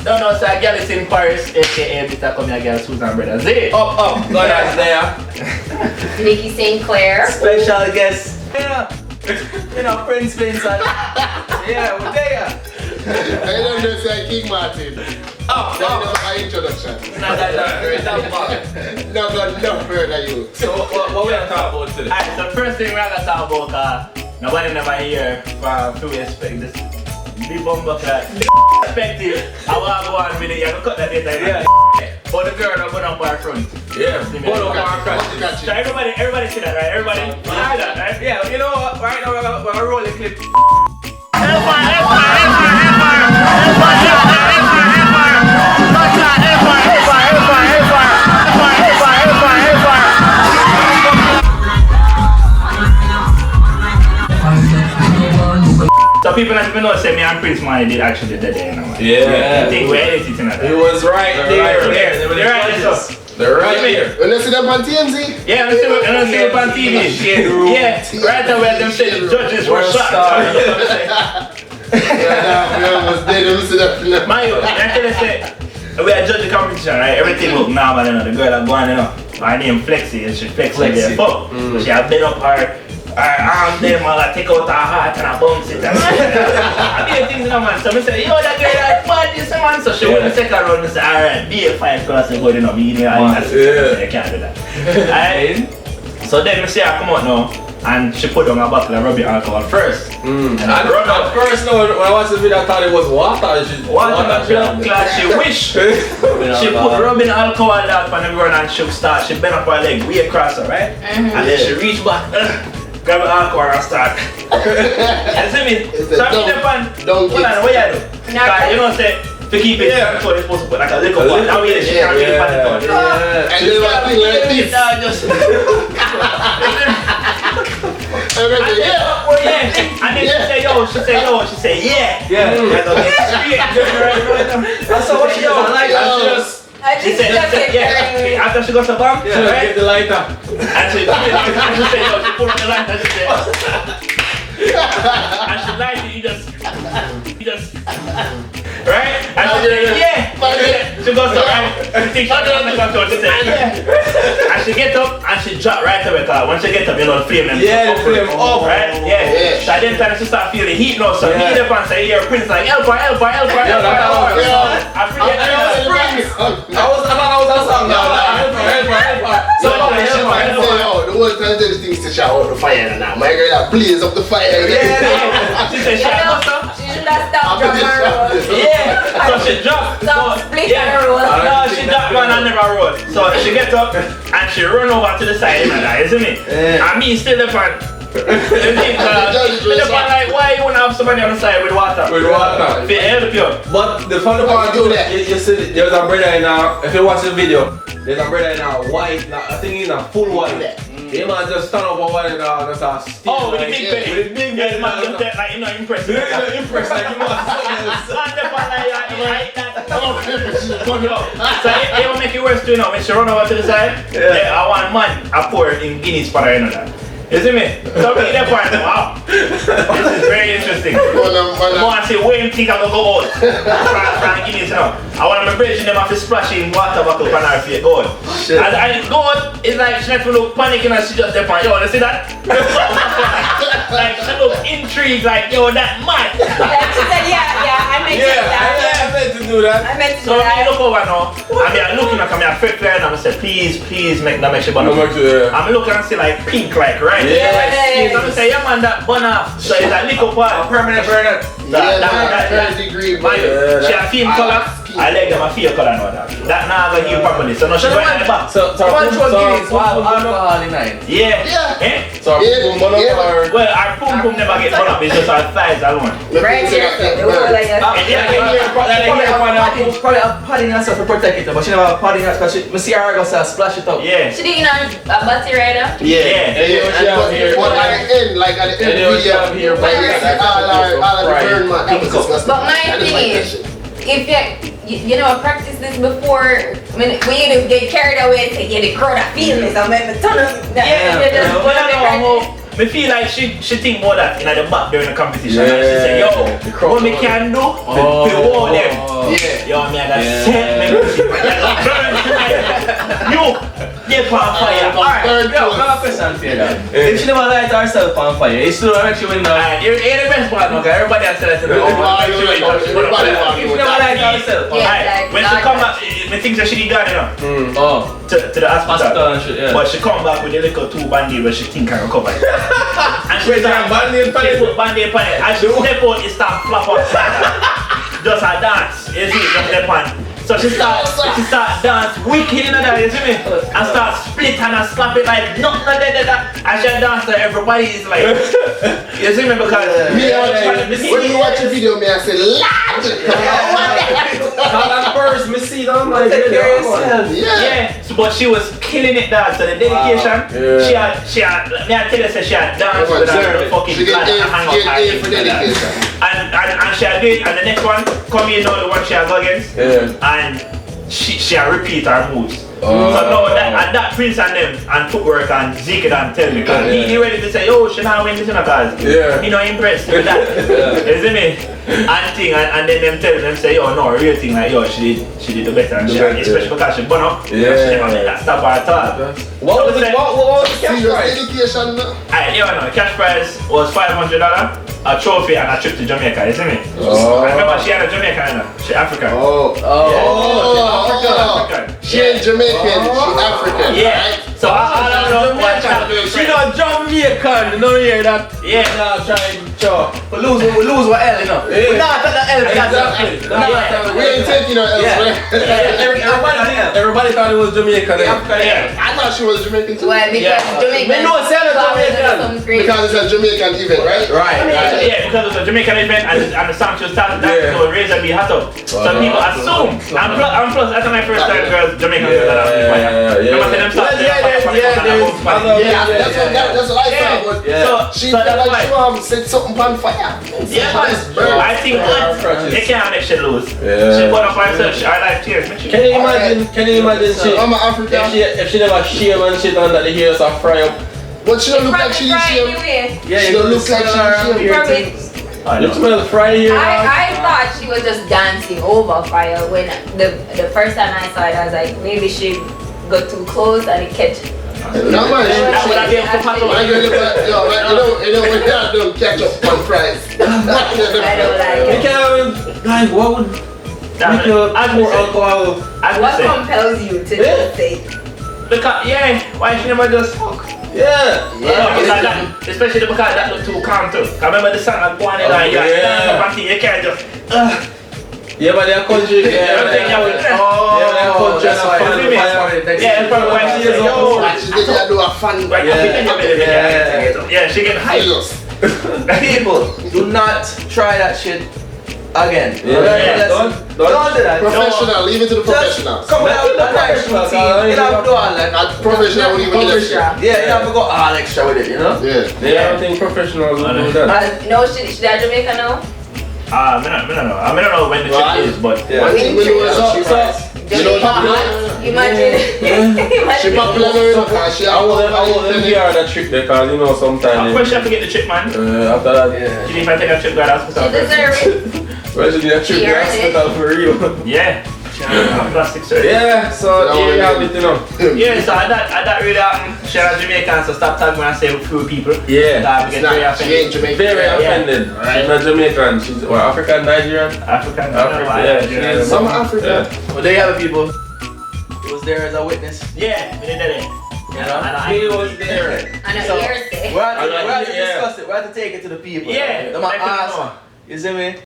don't know, so a girl is in Paris, aka Mr. Come here, girl, Susan Brother Z. Up, God is there. Nikki St. Clair. Special guest. You know, Prince Vincent. Yeah, we're there. I don't know, say King Martin. That's my introduction. No, further you. So, what we gonna talk about today? Alright, so first thing we're gonna talk about, nobody never hear from who expect this. Big bumbo class. Perspective, I want to go on with it, you have to cut that data. Yeah. But the girl don't go down by front. Yeah, put up our crotch. So everybody see that, right? Everybody see that, right? Yeah, you know what? Right now we're gonna roll the clip. So people not even know say me and Prince Money did actually the day, you know. Yeah. I think we edited tonight. It was right there. They're right there. They're right here. When you see them on TMZ? Yeah, let's see it on TV. Yeah, right away them say the judges were shocked. My, until they say, we are judge the competition, right? Everything look normal, you know. The girl are going, you know. Her name Flexi, and she flexing there. Fuck. But she have been up her arm there, man, like take out her heart and I bounce it. I did things in her man. So I say, yo, that girl like bad this man. So she went the second round and say, alright, be a 5 class and go in a meeting. You can't do that. Alright. So then I say I come out now. And she put on a bottle of rubbing alcohol first. And at first, no, when I watched the video, I thought it was water. Water blood clot, she wish. She put rubbing alcohol out on the ground and she start. She bend up her leg way across her, right? And then she reach back, grab the alcohol and start. You see me? So I'm in the pan. Hold on, what you do? Because you know, say, to keep it control, you're supposed to put like a little one. That way she can't keep it on the top. And then I think like this. And then she say yo, she say yeah. Yeah. That's what she does. I like that. She said yeah. After she got the bomb, she get the lighter. And she said yo, she put on the lighter. She said, and she light it. You just right? And she said yeah. She goes so right. She thinks she's on the control. She said yeah. And she get up and she drop right away. Cause when she get up, you know, the flame them. Yeah, the flame up, right? Yeah. So then time she start feeling the heat now. So he up and say, "Here, Prince, like help her." I forget Prince. I was a song. Help her. So the whole time they do things to shout out the fire and now. My girl that blaze up the fire. Yeah. She said, "She should have stopped dropping her road." Yeah. So she dropped. Stop split her road. No, she dropped one and never road. So she gets up and she run over to the side, isn't it? And me still the front. Like, why you wanna have somebody on the side with water? With water. To help you. But the funny part is that you see there's a brother in a, if you watch the video, there's a brother in a white, I think he's a full white. He man just stand up and white and just a steal. Oh, with the big belly. With the big belly. Yeah, man, just like you're not impressed. You're not impressed like you want something else. So it will make it worse too now. When she run over to the side, I want man, I pour in Guinness for her, you know that. You see me? So me that part, wow. This is very interesting. I want to see where you think I'm going to go out. From Guinness, you know. I want my bridge them have to splash in water bottle on her face, go on. And go on, it's like she not to look panicking and she just there on, yo, you see that? Like she look intrigued, like, yo, that mad. She said, yeah, I meant to do that. I meant to do that. So I look over now, I'm looking like I'm afraid and I say, please, make sure burn off. I'm looking and see like pink, like, right? Yeah. Like, so I say, yeah man, that burn off. So it's a little part. Permanent burner. That degree. She a film color. I like them a feel color now that. That now going to heal properly. So now she's going at the back. So alcohol in night. Yeah. So well, our pum never get burn up. It's just our thighs alone. Right here. Probably a padding herself to protect it, but she never have padding herself because I see her go splash it up. Yeah. She didn't know a butty rider? Yeah. But at the end, like at the end of the video, all of the burn man. But my thing is, if you know, practice this before, when you get carried away, say, yeah, the crowd, I feel this, I'm having a ton of that. me feel like she think more that in the back during the competition. And she say, yo, what me can do to war them. Yo, me I got set me. You, get on fire. Alright, yo, I have a question for you then. If she never light herself on fire, you still don't actually win now. You're the best part, okay? Everybody has said that to me. If she never light herself on fire. When she come back, me think that she did that, you know. To the hospital. But she come back with a little two band-aid where she think I recover. And she start Band-Aid on it? put band-aid on it. And she step out, it start flap up. Just a dance. You see, just step on. So she start dance wicked in that, you see me? And start split and slap it like nothing like that. And she dance to everybody is like, you see me? Because when you watch the video, me I say, lad! Call that first, me see them like yeah. So, but she was killing it, dog. So the dedication, she had, me I tell you, she had danced with her fucking she get A for dedication. And she had did, and the next one, come in now the one she had go against. And she had repeat her moves. So now that Prince and them and footwork and Zeke and tell me because he ready to say, oh, she not win this because he not impressed with that. You see me? And then them tell them say, yo, no, real thing like yo, she did the better and especially because she burn up. She never made that stop her at all. What was the cash prize? Dedication. The cash prize was $500. A trophy and a trip to Jamaica, you see me? I remember she had a Jamaican, you know? She African. African. She ain't Jamaican, she African. Yeah. So I don't know what she not Jamaican, no hear that. Yeah. Nah, trying to we lose with L, you know. We not at the L. Exactly. We ain't taking her elsewhere. Everybody thought it was Jamaican. I thought she was Jamaican too. Well, because Jamaican. Me know it's Jamaican. Because it's a Jamaican event, right? Right. Yeah, because it's a Jamaican event and the song she was starting dancing to raise and be hot up. So people assume. And plus, that's my first time girls Jamaican girls that are remember them start that's what I thought. But she felt like she set something on fire. Yeah, I think they can't make she lose. She put up herself. I like tears. Can you imagine I'm an African. if she never shave and shit under the hairs or fry up? But she don't look like she did shave. Yeah, she don't look like she did shave. You smell the fry here. I thought she was just dancing over fire when the first time I saw it. I was like, maybe she got too close and it catch. No man, you know when they don't catch up on fries. I don't like it. Like what would make you pour alcohol? What compels you to just say? Because why she never just fuck? Especially because that look too calm too. I remember the song like going in and you can't just yeah, but they're country. That's probably why she is she did do a fun. She get high. People, do not try that shit again. Don't do that. Professional, leave it to the professionals. Come on, you have to do all that. Professional would even do extra. Yeah, you have to go all extra with it, you know? I don't think professionals will do that. No, she Jamaica now? I don't know when the trip is, but Imagine. She popular because she I wouldn't hear that trick there because you know sometimes. First, she have to get the trip, man. After that, She didn't take a trip to the hospital. She deserves it. well, she did a trip to the hospital for real. Yeah. Plastic surgery. Yeah, so there you have it, you know. Yeah, so that really happened. She was Jamaican, so stop talking when I say few people. Yeah. she ain't Jamaican. Very offended. She's not Jamaican. She's African, Nigerian. African. Yeah. Some African. Well, there you have it, people. He was there as a witness. Yeah, we did it. You know? He was there. And a hearsay. We have to discuss it. We have to take it to the people. Yeah. Them ask. You see me?